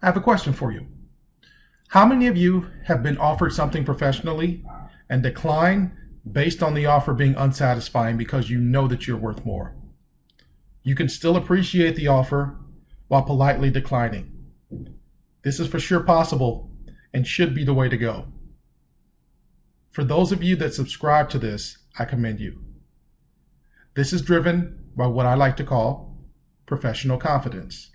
I have a question for you. How many of you have been offered something professionally and decline based on the offer being unsatisfying because you know that you're worth more? You can still appreciate the offer while politely declining. This is for sure possible and should be the way to go. For those of you that subscribe to this, I commend you. This is driven by what I like to call professional confidence.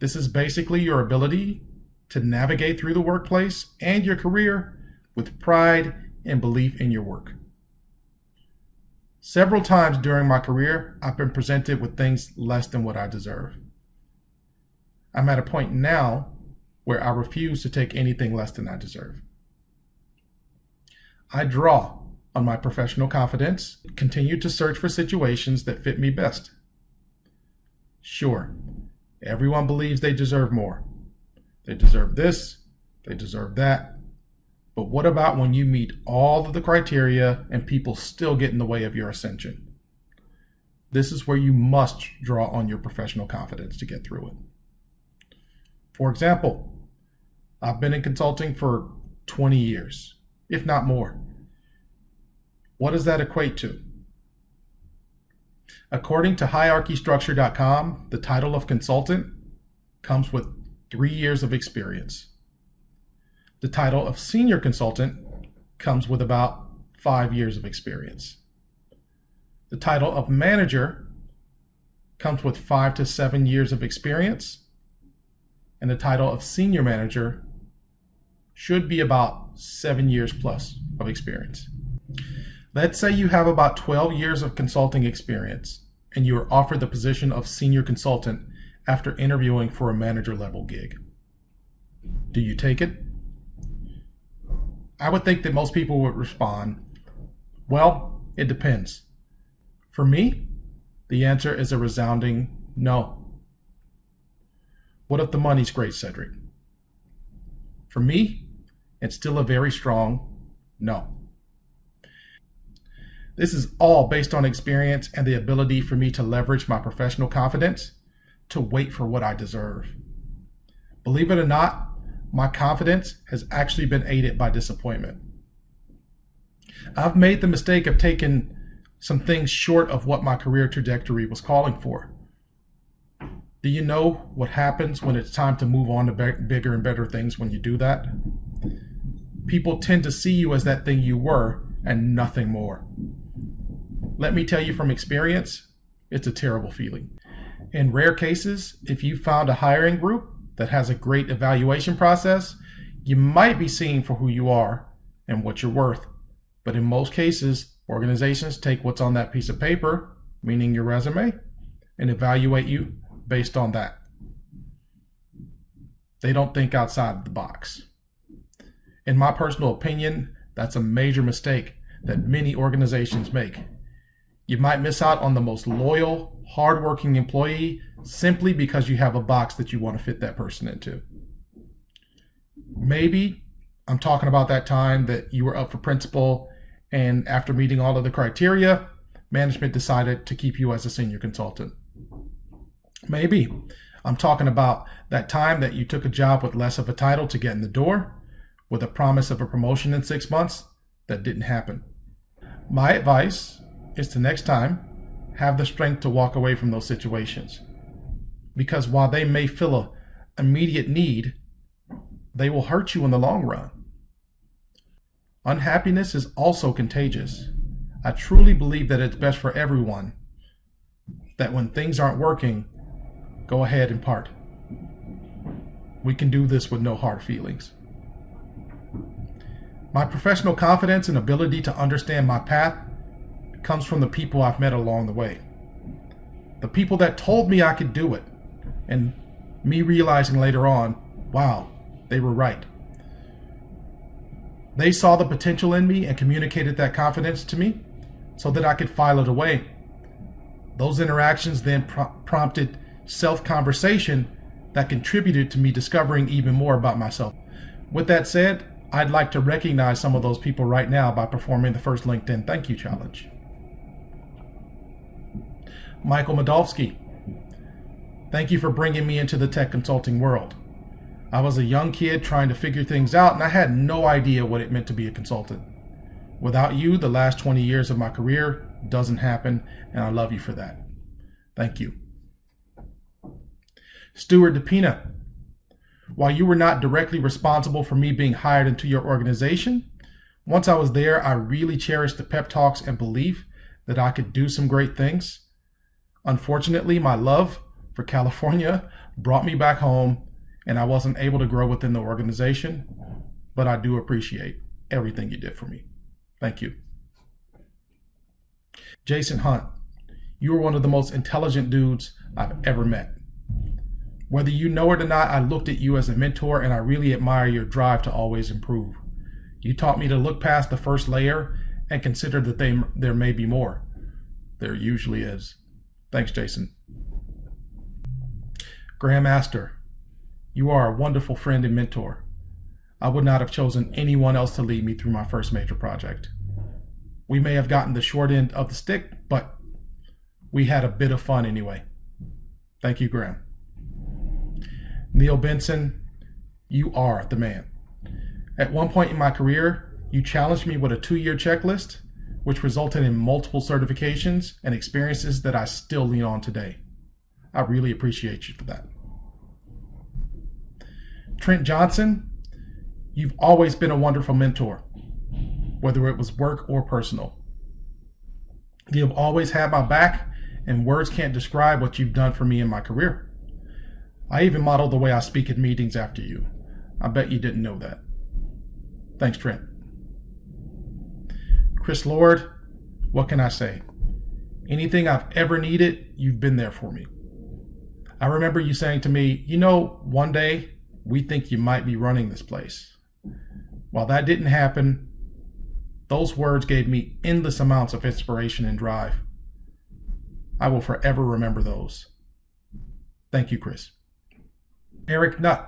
This is basically your ability to navigate through the workplace and your career with pride and belief in your work. Several times during my career, I've been presented with things less than what I deserve. I'm at a point now where I refuse to take anything less than I deserve. I draw on my professional confidence, continue to search for situations that fit me best. Sure, everyone believes they deserve more. They deserve this, they deserve that. But what about when you meet all of the criteria and people still get in the way of your ascension? This is where you must draw on your professional confidence to get through it. For example, I've been in consulting for 20 years, if not more. What does that equate to? According to hierarchystructure.com, the title of consultant comes with 3 years of experience. The title of senior consultant comes with about 5 years of experience. The title of manager comes with 5 to 7 years of experience. And the title of senior manager should be about 7 years plus of experience. Let's say you have about 12 years of consulting experience and you are offered the position of senior consultant after interviewing for a manager level gig. Do you take it? I would think that most people would respond, well, it depends. For me, the answer is a resounding no. What if the money's great, Cedric? For me, it's still a very strong no. This is all based on experience and the ability for me to leverage my professional confidence to wait for what I deserve. Believe it or not, my confidence has actually been aided by disappointment. I've made the mistake of taking some things short of what my career trajectory was calling for. Do you know what happens when it's time to move on to bigger and better things when you do that? People tend to see you as that thing you were and nothing more. Let me tell you from experience, it's a terrible feeling. In rare cases, if you found a hiring group that has a great evaluation process, you might be seen for who you are and what you're worth. But in most cases, organizations take what's on that piece of paper, meaning your resume, and evaluate you based on that. They don't think outside the box. In my personal opinion, that's a major mistake that many organizations make. You might miss out on the most loyal, hardworking employee simply because you have a box that you want to fit that person into. Maybe I'm talking about that time that you were up for principal and after meeting all of the criteria, management decided to keep you as a senior consultant. Maybe I'm talking about that time that you took a job with less of a title to get in the door with a promise of a promotion in 6 months that didn't happen. My advice is to next time have the strength to walk away from those situations. Because while they may fill an immediate need, they will hurt you in the long run. Unhappiness is also contagious. I truly believe that it's best for everyone that when things aren't working, go ahead and part. We can do this with no hard feelings. My professional confidence and ability to understand my path comes from the people I've met along the way. The people that told me I could do it, and me realizing later on, wow, they were right. They saw the potential in me and communicated that confidence to me so that I could file it away. Those interactions then prompted self-conversation that contributed to me discovering even more about myself. With that said, I'd like to recognize some of those people right now by performing the first LinkedIn Thank You Challenge. Michael Madolsky, thank you for bringing me into the tech consulting world. I was a young kid trying to figure things out, and I had no idea what it meant to be a consultant. Without you, the last 20 years of my career doesn't happen, and I love you for that. Thank you. Stuart DePina, while you were not directly responsible for me being hired into your organization, once I was there, I really cherished the pep talks and belief that I could do some great things. Unfortunately, my love for California brought me back home, and I wasn't able to grow within the organization, but I do appreciate everything you did for me. Thank you. Jason Hunt, you are one of the most intelligent dudes I've ever met. Whether you know it or not, I looked at you as a mentor, and I really admire your drive to always improve. You taught me to look past the first layer and consider that there may be more. There usually is. Thanks, Jason. Graham Astor, you are a wonderful friend and mentor. I would not have chosen anyone else to lead me through my first major project. We may have gotten the short end of the stick, but we had a bit of fun anyway. Thank you, Graham. Neil Benson, you are the man. At one point in my career, you challenged me with a 2-year checklist, which resulted in multiple certifications and experiences that I still lean on today. I really appreciate you for that. Trent Johnson, you've always been a wonderful mentor, whether it was work or personal. You have always had my back, and words can't describe what you've done for me in my career. I even modeled the way I speak at meetings after you. I bet you didn't know that. Thanks, Trent. Chris Lord, what can I say? Anything I've ever needed, you've been there for me. I remember you saying to me, one day we think you might be running this place. While that didn't happen, those words gave me endless amounts of inspiration and drive. I will forever remember those. Thank you, Chris. Eric Nutt,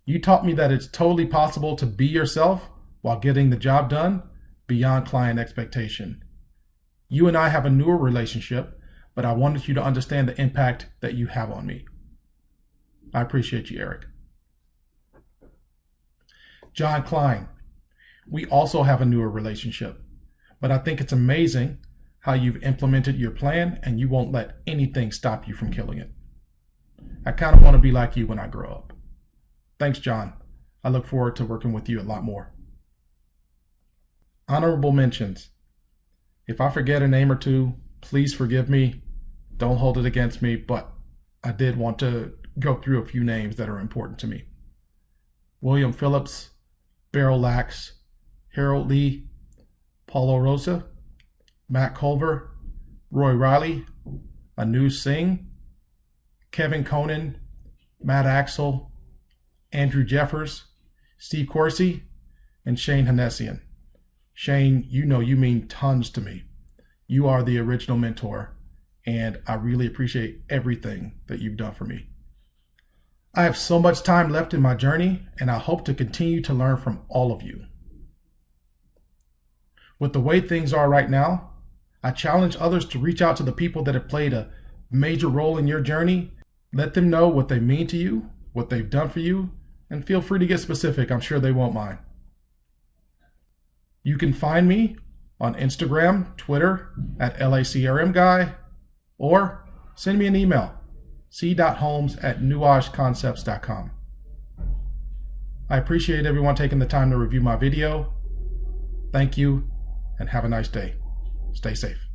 you taught me that it's totally possible to be yourself while getting the job done beyond client expectation. You and I have a newer relationship, but I wanted you to understand the impact that you have on me. I appreciate you, Eric. John Klein, we also have a newer relationship, but I think it's amazing how you've implemented your plan and you won't let anything stop you from killing it. I kind of want to be like you when I grow up. Thanks, John. I look forward to working with you a lot more. Honorable mentions. If I forget a name or two, please forgive me. Don't hold it against me, but I did want to go through a few names that are important to me. William Phillips, Beryl Lax, Harold Lee, Paulo Rosa, Matt Culver, Roy Riley, Anu Singh, Kevin Conan, Matt Axel, Andrew Jeffers, Steve Corsi, and Shane Hanessian. Shane, you mean tons to me. You are the original mentor, and I really appreciate everything that you've done for me. I have so much time left in my journey, and I hope to continue to learn from all of you. With the way things are right now, I challenge others to reach out to the people that have played a major role in your journey. Let them know what they mean to you, what they've done for you, and feel free to get specific. I'm sure they won't mind. You can find me on Instagram, Twitter at LACRMguy, or send me an email, c.holmes@nuageconcepts.com. I appreciate everyone taking the time to review my video. Thank you, and have a nice day. Stay safe.